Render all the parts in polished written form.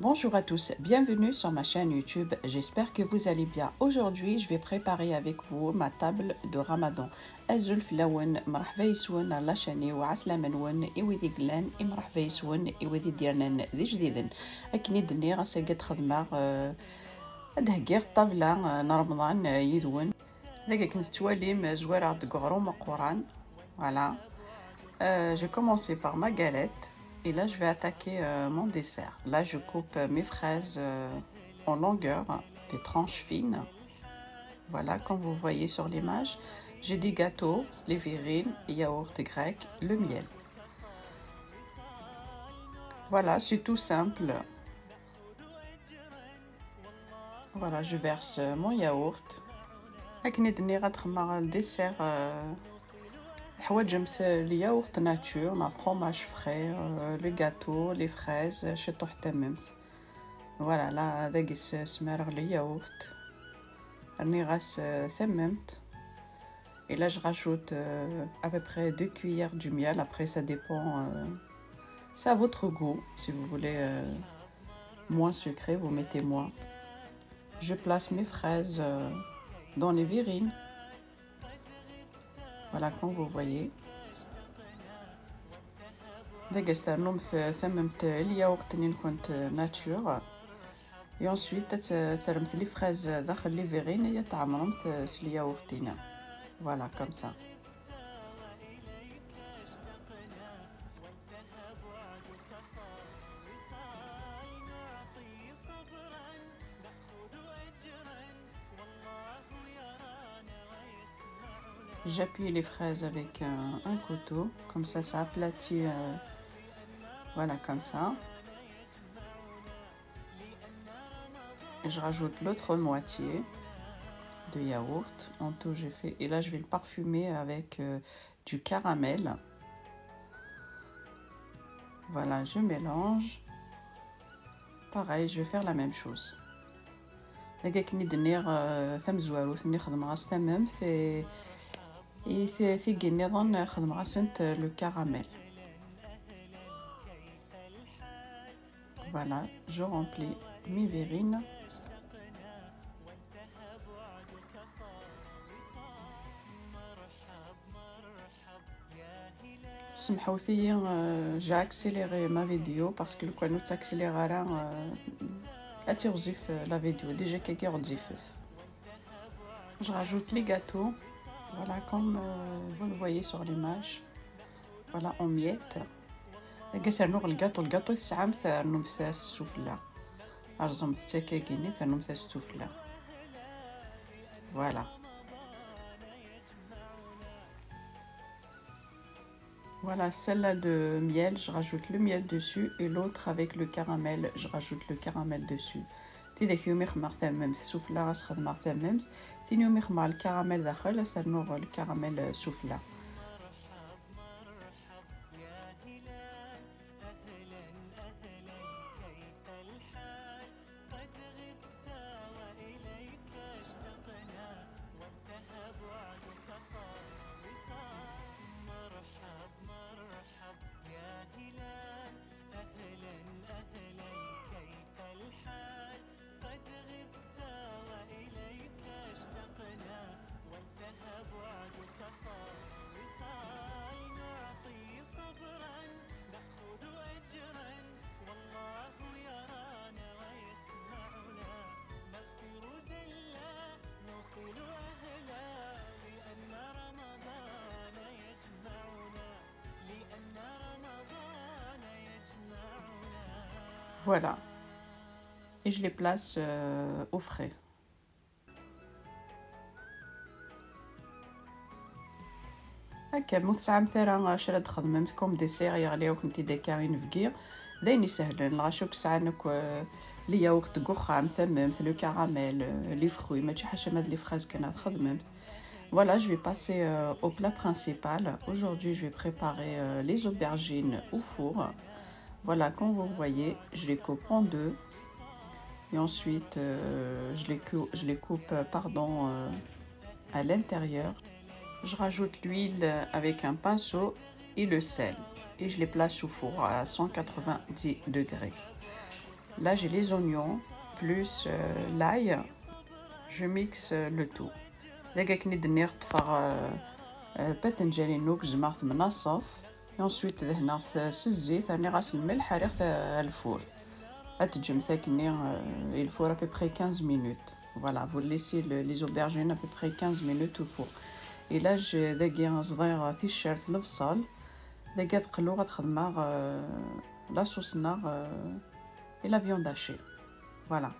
Bonjour à tous, bienvenue sur ma chaîne YouTube, j'espère que vous allez bien. Aujourd'hui, je vais préparer avec vous ma table de Ramadan. الزلف لون مرحبا يسون على شاني وعسلامة نون إوذي قلان مرحبا يسون إوذي ديالنا ذي جديدا. أكني دني غاساقات خدمة دهقير الطابلة رمضان يدون. ذاك كنت تواليم زوارع دقغروم قران. Voilà. J'ai commencé par ma galette. Et là, je vais attaquer mon dessert. Là, je coupe mes fraises en longueur, des tranches fines. Voilà, comme vous voyez sur l'image. J'ai des gâteaux, les verrines, yaourt grec, le miel. Voilà, c'est tout simple. Voilà, je verse mon yaourt. هكني دني غتخمر الديسير حوايج مثل الياغورت ناتور مع فرomage frais, le gâteau, les fraises, شطو حتى ممت. Voilà, là هذا قيس سمارغ الياغورت راني غاس ثممت. Et là je rajoute à peu près 2 cuillères du miel. Après ça dépend, c'est à votre goût. Si vous voulez moins sucré, vous mettez moins. Je place mes fraises dans les verrines. Voilà, comme vous voyez. دقست نوم ثممت الياغورت اللي كنت ناتور. Et ensuite ترمت لي فريز داخل لي فيغين هي تعمرمت الياغورتينا. Voilà, comme ça. J'appuie les fraises avec un couteau, comme ça aplatit, voilà, comme ça. Et je rajoute l'autre moitié de yaourt. En tout, j'ai fait. Et là, je vais le parfumer avec du caramel. Voilà, je mélange. Pareil, je vais faire la même chose. لقاكني دنير ثم زوارو ثني خدم غاس تمام في في نظام خدم غاسنت لو caramel. Voilà, je remplis mes verrines. سمحوا لي j'ai accéléré ma vidéo parce que le كانوا تاكسيليرا أتيغزيف la vidéo déjà كي غتزيفت. Je rajoute les gâteaux. Voilà, comme vous le voyez sur l'image. Voilà, en miettes. قاس نوغ الجاتو الساعة مثل نمثل السفلى. أرزم تاكاكيني ثا نمثل السفلى. Voilà. Voilà, celle-là de miel, je rajoute le miel dessus et l'autre avec le caramel, je rajoute le caramel dessus. تيداك يوم يخمر ثممت سفلى غاس خدمة ثممت ثاني يوم يخمر الكراميل داخل سنوغ الكراميل سفلى. Voilà, et je les place au frais. هكا من الساعة مثلا شرد خدمتكم ديسير يغليو كنتي داكاين فكير داين يسهلن لغاشوك ساعانك لي ياغورت كوخام ثممت لو كراميل لي فروي ماشي حاجة ماد لي فريز كانت خدمت. Voilà, je vais passer au plat principal. Aujourd'hui, je vais préparer les aubergines au four. Voilà, comme vous voyez, je les coupe en deux. Et ensuite, je les coupe à l'intérieur. Je rajoute l'huile avec un pinceau et le sel. Et je les place au four à 190 degrés. Là, j'ai les oignons plus l'ail. Je mixe le tout. دقيقة كني دنيغ تفغ باذنجان نوك زمرت من الصف. Et ensuite دهنت الزيت راني غاس الملح ريغ الفور. أتجم ثاكني il faut à peu près 15 minutes. Voilà, vous laissez les aubergines à peu près 15 minutes au four. Et là j'ai دقيقة صغيرة تيشيرت البصل. دقيقة تقلو غتخدمها la sauce noire et la viande hachée. Voilà.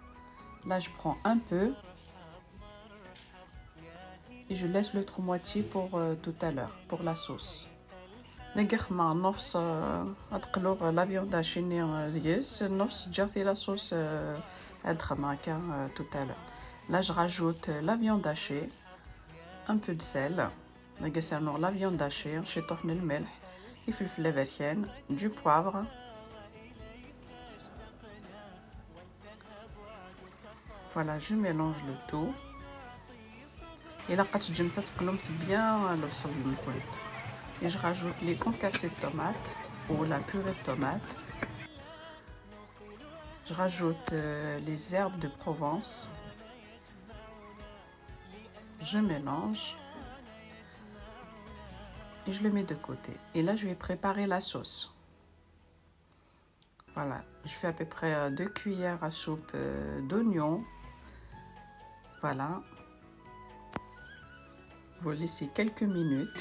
Là je prends un peu. Et je laisse l'autre moitié pour tout à l'heure, pour la sauce. نقخ مع نص أتقلوغ لا فيوند هاشيني ديس نص جاثي la sauce أدخل هكا tout à l'heure. Là je rajoute la viande hachée, un peu de sel. نقص la viande hachée, نشي طحن الملح, الفلفل البركان, du poivre. Voilà, je mélange le tout. Et là, quand je me bien le sol de pointe. Et je rajoute les concassés de tomates ou la purée de tomates. Je rajoute les herbes de Provence. Je mélange. Et je le mets de côté. Et là, je vais préparer la sauce. Voilà, je fais à peu près 2 cuillères à soupe d'oignons. Voilà. Vous laissez quelques minutes.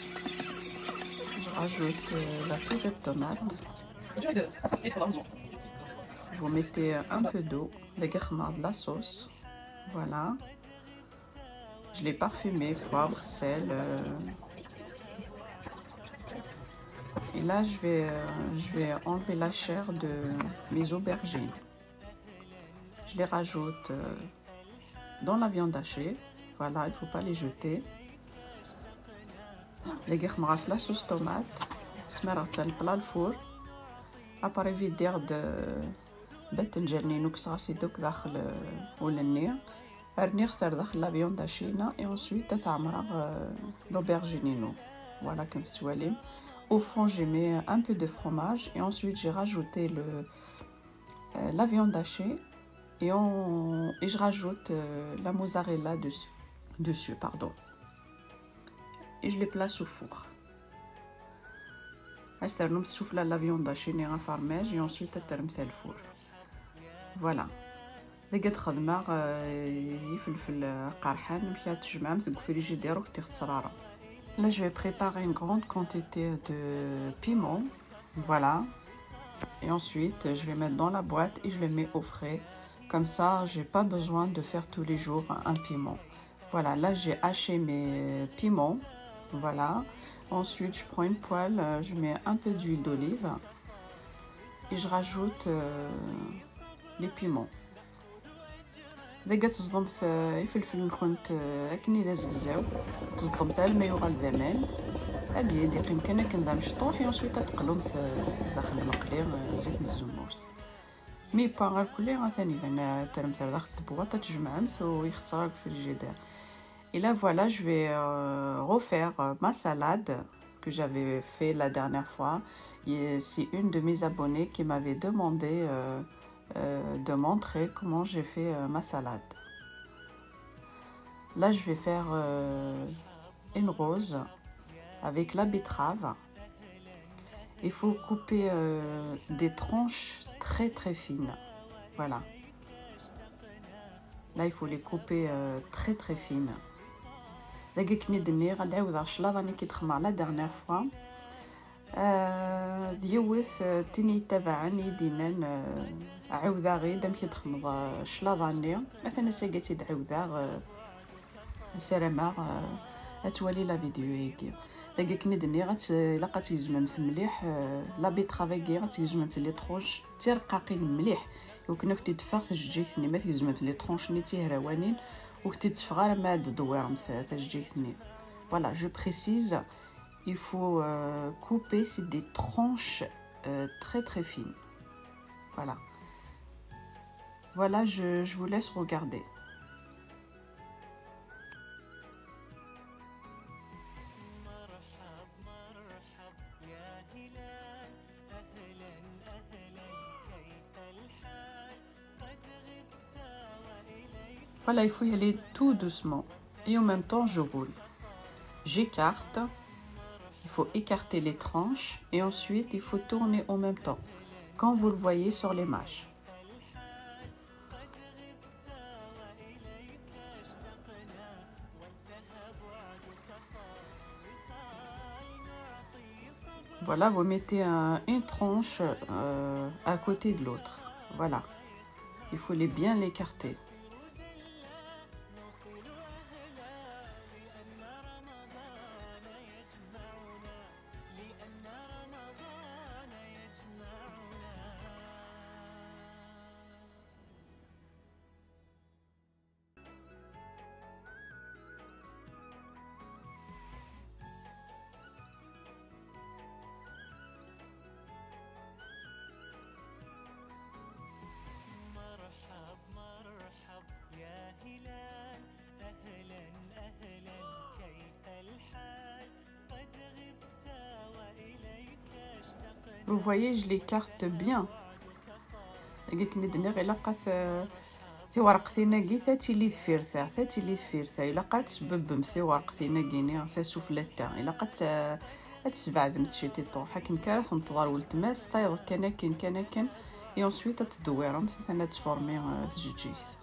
Je rajoute la purée de tomate. Vous mettez un peu d'eau, de la sauce. Voilà. Je l'ai parfumé, poivre, sel. Et là, je vais enlever la chair de mes aubergines. Je les rajoute dans la viande hachée. Voilà, il ne faut pas les jeter. لقيت مغاس لا صوص طوماط سمرت البلا الفور اباري فيدير باذنجاني نكساسي دوك داخل ولني ارني خسر داخل لا فيوند هاشينا اي انسويت تعمر l'auberginino. Voilà comme tu vois. Au fond j'ai mis un peu de fromage et ensuite j'ai rajouté la viande hachée et je rajoute la mozzarella dessus pardon. Et je les place au four. Je souffle la viande hachée et un fromage et ensuite je mets le four. Voilà. لقيت خدمة يفلفل قرحان مشات تجمع في الفريجيدير وكتير تصرارة. Là je vais préparer une grande quantité de piment. Voilà. Et ensuite je vais mettre dans la boîte et je les mets au frais. Comme ça, j'ai pas besoin de faire tous les jours un piment. Voilà, là j'ai haché mes piments. Voilà. Ensuite, je prends une poêle, je mets un peu d'huile d'olive et je rajoute les piments. دقة تصدمت الفلفل كنت أكني ذا زقزاو تصدمت الماء يغال ذمان هادي يديق يمكن كندا مشطوح ينسويت تقلوم داخل المقلي زيت الزمورت مي باغ كلي ثاني بان ترمثر داخل الطبوات تجمعمت ويختار في الجدار. Et là, voilà, je vais refaire ma salade que j'avais fait la dernière fois. C'est une de mes abonnées qui m'avait demandé de montrer comment j'ai fait ma salade. Là, je vais faire une rose avec la betterave. Il faut couper des tranches très très fines. Voilà. Là, il faut les couper très très fines. دقيقة ندني غنعاود الشلاضة راني كي تخمع لا ديرنيير فوا ديوث تيني تبعني دينان عاودا غير دام كي تخمض الشلاضاني مثلا ساقاتي دعاودا سلامة اتولي لا فيديو هيك دقيقة ندني لا تيزمم مليح لا بيترافيكي غتيزمم في لي تروج ترقاقين مليح وكنا كنتي تفاغ تجيثني ما تيزمم في لي ترونش ني تيهراوانين وكتتفغ ما دوير مثلا. Voilà, je précise, il faut couper des tranches très très fines. Voilà. Voilà, je vous laisse regarder. Voilà, il faut y aller tout doucement. Et en même temps, je roule. J'écarte. Il faut écarter les tranches et ensuite il faut tourner en même temps, comme vous le voyez sur l'image. Voilà, vous mettez une tranche à côté de l'autre. Voilà, il faut bien l'écarter. Vous voyez, je l'écarte bien. قلت ندني إلا لقات في ورقتي ثاتي اللي ثفيرتها ثاتي اللي ثفيرتها إلا لقات سبب في ورقتي ناقيني ثسفلتا إلا لقات تسبعد شيتي طوح هاكن كارث نتظر والتماس طايض كان et ensuite تدويرهم ثنا تفورمي تجيس.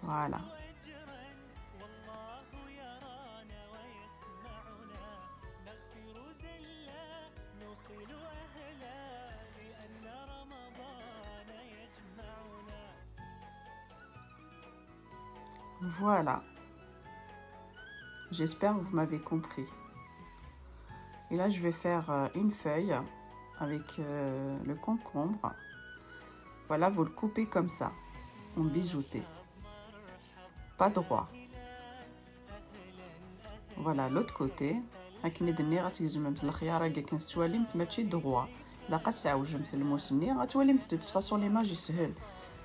Voilà. Voilà. J'espère que vous m'avez compris. Et là, je vais faire une feuille avec le concombre. Voilà, vous le coupez comme ça, en bijouté. Pas droit. Voilà, l'autre côté. هاكني دني غتجزم مثل الخيار هكا كنستواليمت ماشي droit. إلا قد تعوج مثل الموسني غتوليمت دو فاصون ليماج يسهل.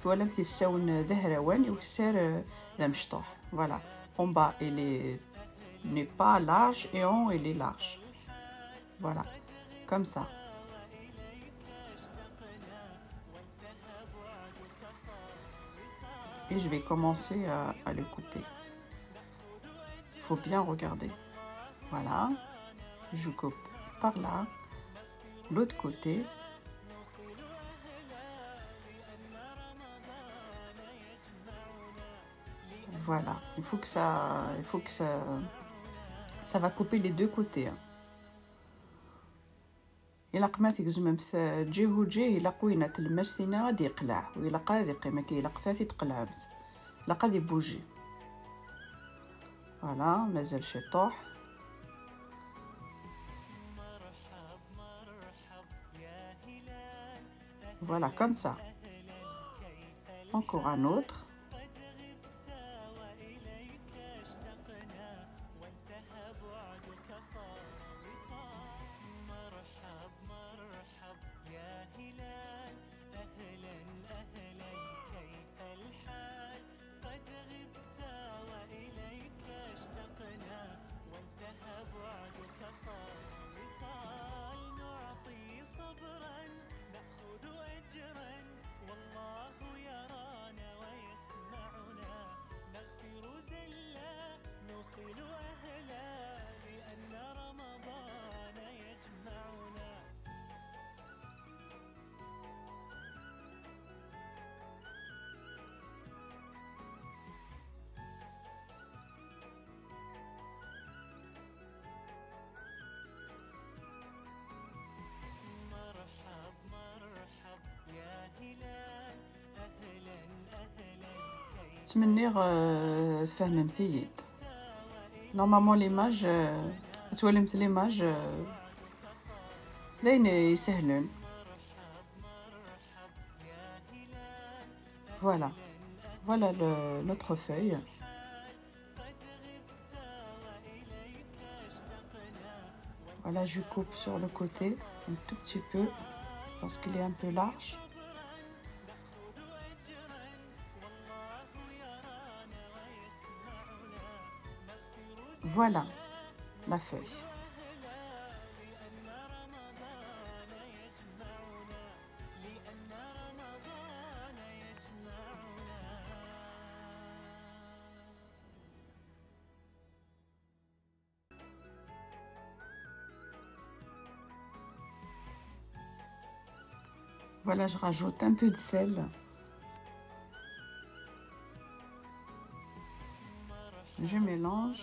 توالمت في ساون ذهروان وكسار ذا مشطوح. Voilà. En bas, il n'est pas large et en haut, il est large. Voilà. Comme ça. Et je vais commencer à le couper. Il faut bien regarder. Voilà. Je coupe par là. L'autre côté. Voilà. Il faut que ça va couper les deux côtés. إلا قمات يجزمت جهه وجه إلا قوينة تلمستينا غادي يقلع وإلا قاد يقيم كي إلا قتاتي تقلعمت إلا قاد يبوجي. فوالا مازال شي طوح. Voilà, comme ça. Encore un autre. نتمنى تفهمتي. نورمالمون ليماج تولمت ليماج داين يسهلون. Voilà. Voilà notre feuille. Voilà, je coupe sur le côté un tout petit peu parce qu'il est un peu large. Voilà la feuille. Voilà, je rajoute un peu de sel. Je mélange.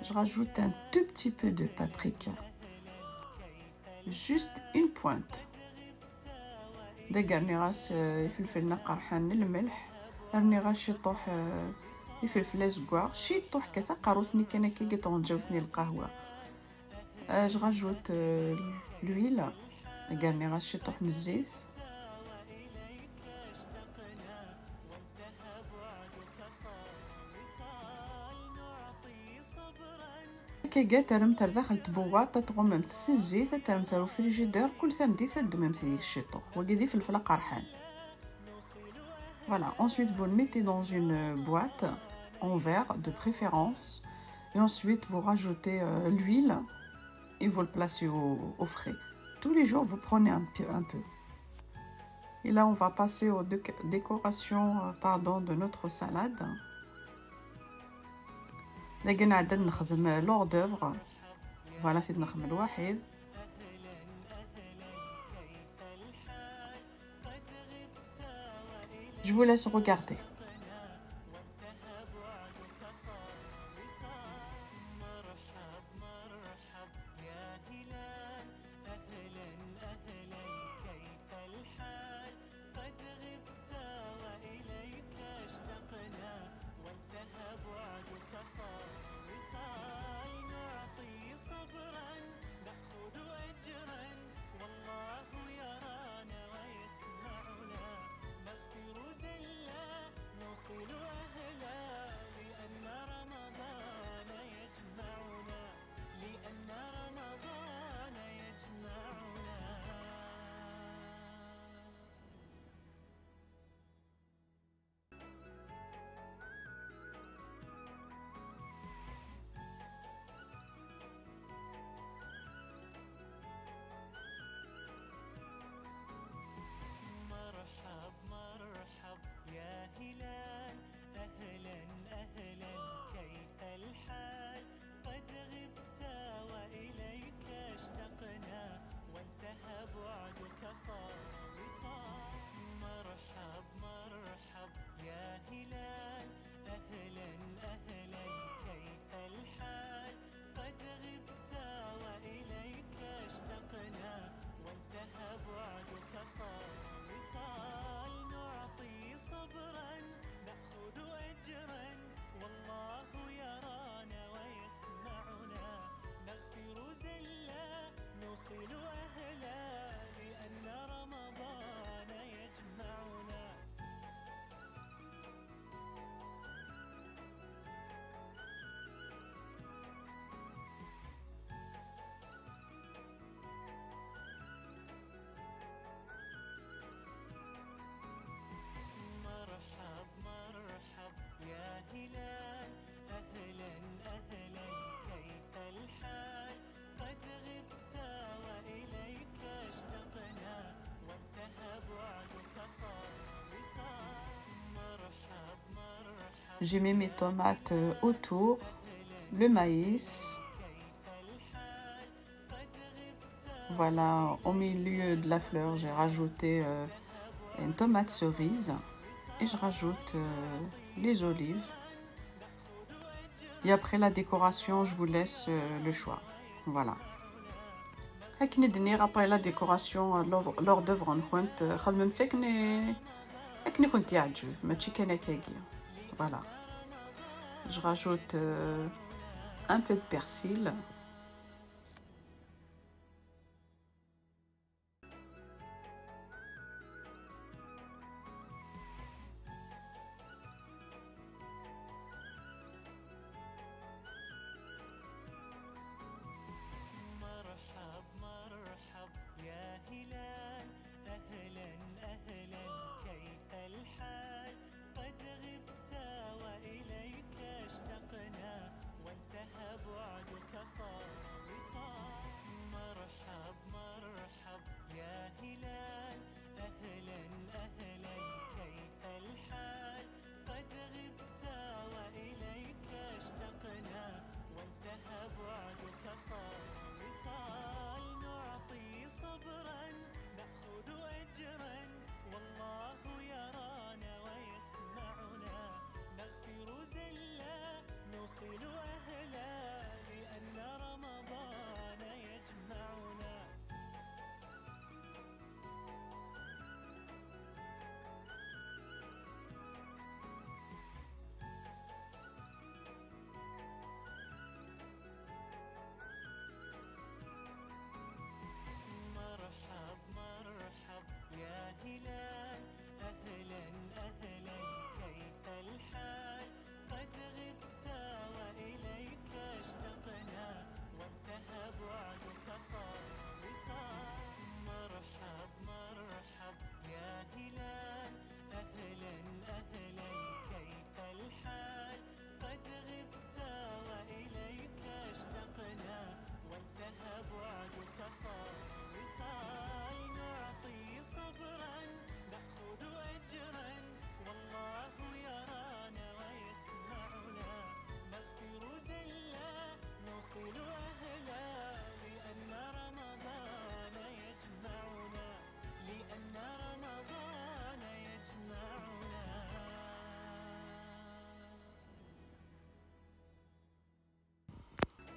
Je rajoute un tout petit peu de paprika. Juste une pointe. دقرني غاس الفلفل نقرحان الملح. رني غاش يطوح الفلفل اسكوار شي يطوح كذا قاروثني كان كي طونجاوثني القهوه. جو راجوت l'huile. دقرني غاش يطوح من الزيت. كي ترمتر داخل تبواط تغمم الزيت ترمتر في الفريجيدير كل ثمدي تدمم في الشيطو وكذي فلفل قرحان. Voilà, ensuite vous le mettez dans une boîte en verre de préférence et ensuite vous rajoutez l'huile et vous le placez au frais. Tous les jours vous prenez un peu. Et là on va passer aux décorations de notre salade. لقينا عدد نخدم لور دوفر. Voilà, c'est نخدم الواحد. Je vous laisse regarder. J'ai mis mes tomates autour, le maïs. Voilà, au milieu de la fleur, j'ai rajouté une tomate cerise et je rajoute les olives. Et après la décoration, je vous laisse le choix. Voilà. Après la décoration, lors d'œuvre, voilà. Je rajoute un peu de persil.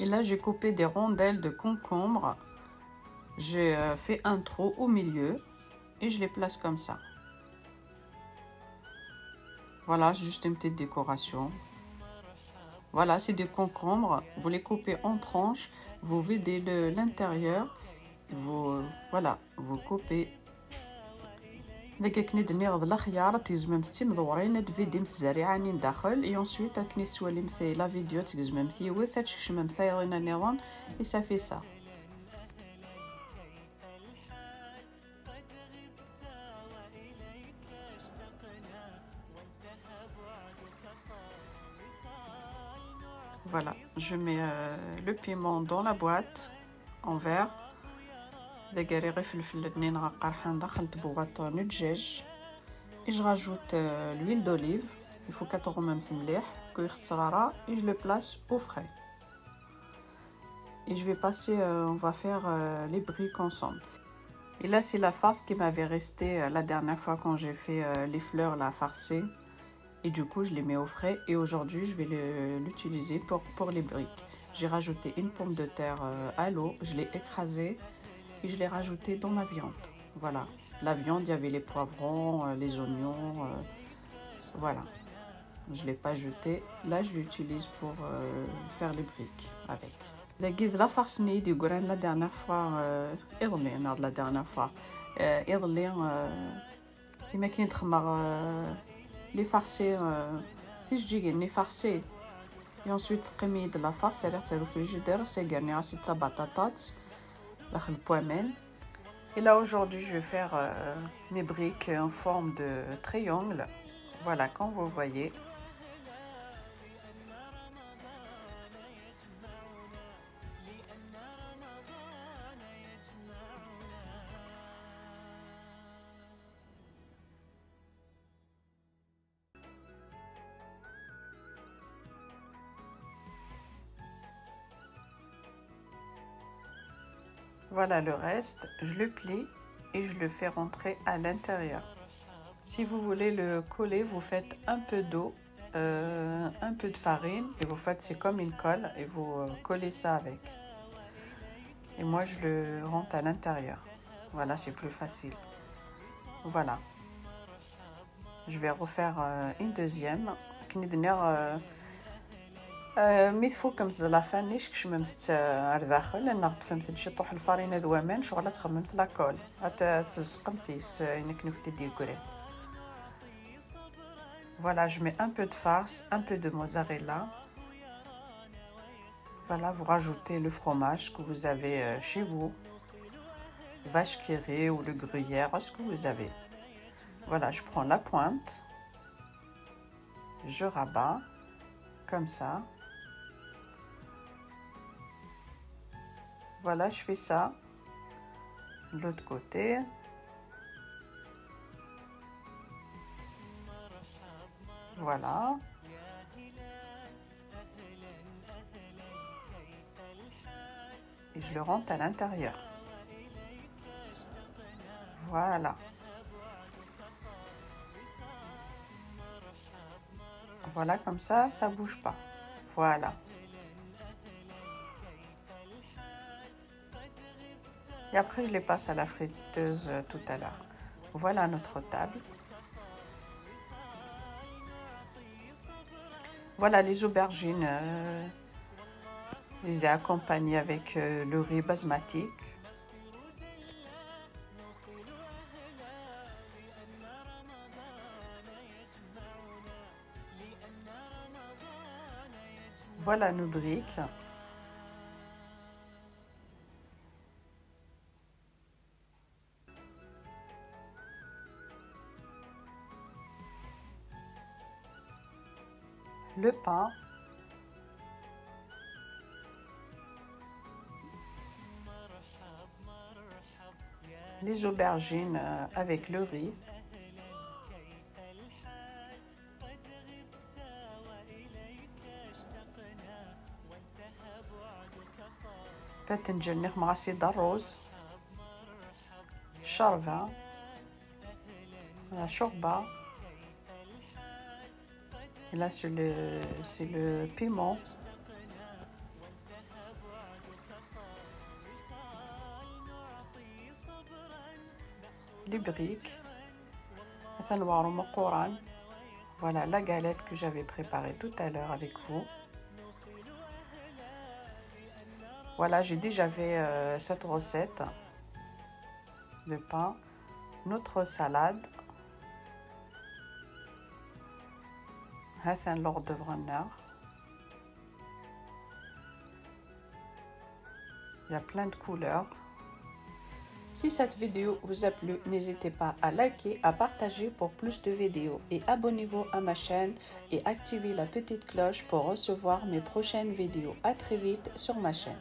Et là, j'ai coupé des rondelles de concombre. J'ai fait un trou au milieu et je les place comme ça. Voilà, juste une petite décoration. Voilà, c'est des concombres. Vous les coupez en tranches. Vous videz l'intérieur. Voilà, vous coupez. دقا كني دنيغ الخيار تيزمم تي مدورين تفيدي متزرعاني داخل اي انسويت كني تسوالي مثي لا فيديو تزمم ثيوث تشكشم مثايرين نيران اي صافي سا. Voilà, je mets le piment dans la boîte en verre. دقا ريغي فلفل نين غقرحان دخلت بواط ندجاج. Et je rajoute l'huile d'olive. Il faut 4 grammes مليح كي يختصرارا et je le place au frais. Et je vais passer, on va faire les briques ensemble. Et là, c'est la farce qui m'avait resté la dernière fois quand j'ai fait les fleurs là farcées. Et du coup, je les mets au frais. Et aujourd'hui, je vais l'utiliser pour les briques. J'ai rajouté une pomme de terre à l'eau. Je l'ai écrasée et je l'ai rajoutée dans la viande. Voilà. La viande, il y avait les poivrons, les oignons. Voilà. Je ne l'ai pas jeté. Là, je l'utilise pour faire les briques avec. La farce ni du grain la dernière fois. La dernière fois. Il m'a dit les farcés. Si je dis les farcés. Et ensuite, je de la farce. C'est le frigidaire. C'est garni à la batatate. Le poimen. Et là, aujourd'hui, je vais faire mes briques en forme de triangle. Voilà, comme vous voyez. Voilà le reste, je le plie et je le fais rentrer à l'intérieur. Si vous voulez le coller, vous faites un peu d'eau, un peu de farine et vous faites, c'est comme une colle et vous collez ça avec. Et moi, je le rentre à l'intérieur. Voilà, c'est plus facile. Voilà. Je vais refaire une deuxième. ميثفو كمث لافانيش كشممت الداخل لان تفهمت شي طوح الفارينه دوامان شغل تخممت لاكول تلصق مثيس انك نكتي ديكوري. Voilà, je mets un peu de farce, un peu de mozzarella. Voilà, vous rajoutez le fromage que vous avez chez vous, vache qui rit ou le gruyère, ce que vous avez. Voilà, je prends la pointe, je rabats comme ça. Voilà, je fais ça de l'autre côté. Voilà. Et je le rentre à l'intérieur. Voilà. Voilà, comme ça bouge pas. Voilà. Et après, je les passe à la friteuse tout à l'heure. Voilà notre table. Voilà les aubergines. Je les ai accompagnées avec le riz basmatique. Voilà nos briques. Le pain. Les aubergines avec le riz. باذنجان مغسي الرز. شوربة. شوربة. Et là, c'est le piment. les briques. Voilà la galette que j'avais préparée tout à l'heure avec vous. Voilà, j'ai déjà fait cette recette de pain. Notre salade. C'est un lord de Brenner. Il y a plein de couleurs. Si cette vidéo vous a plu, n'hésitez pas à liker, à partager pour plus de vidéos et abonnez-vous à ma chaîne et activez la petite cloche pour recevoir mes prochaines vidéos. À très vite sur ma chaîne.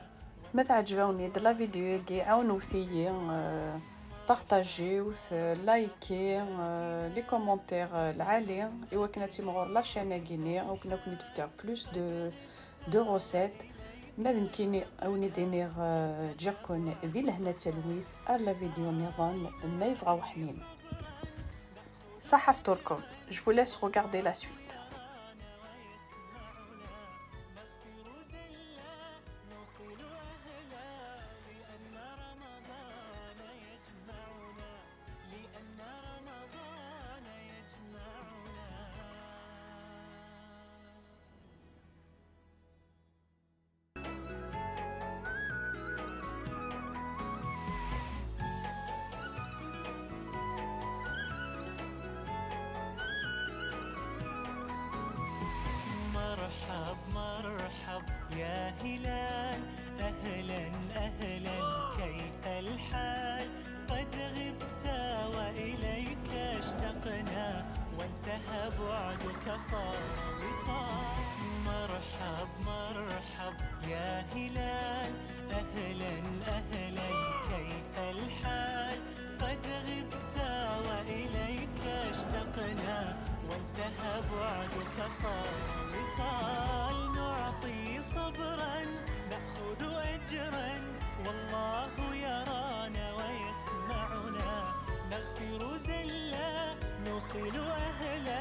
متى عجبوني de la vidéo عاونوا فيا بارطاجيو لايكي لي كومونتير العالي ايوا كنا تيمغور لا شين كيني او كنا كنت فكر بلوس دو روسيت ماذا كيني اوني دينير جاكون ذي لهنا تلويث لا فيديو نظام ما يبغاو حنين صحفتلكم. Je vous laisse regarder la suite. مرحب مرحب يا هلال أهلا أهلا كيف الحال قد غبت وإليك اشتقنا وانتهى بعدك صار وصال مرحب مرحب يا هلال أهلا أهلا كيف الحال قد غبت وإليك اشتقنا وانتهى بعدك صار وصال نعطي صبرا نأخذ أجرا والله يرانا ويسمعنا نغفر زلا نوصل أهلا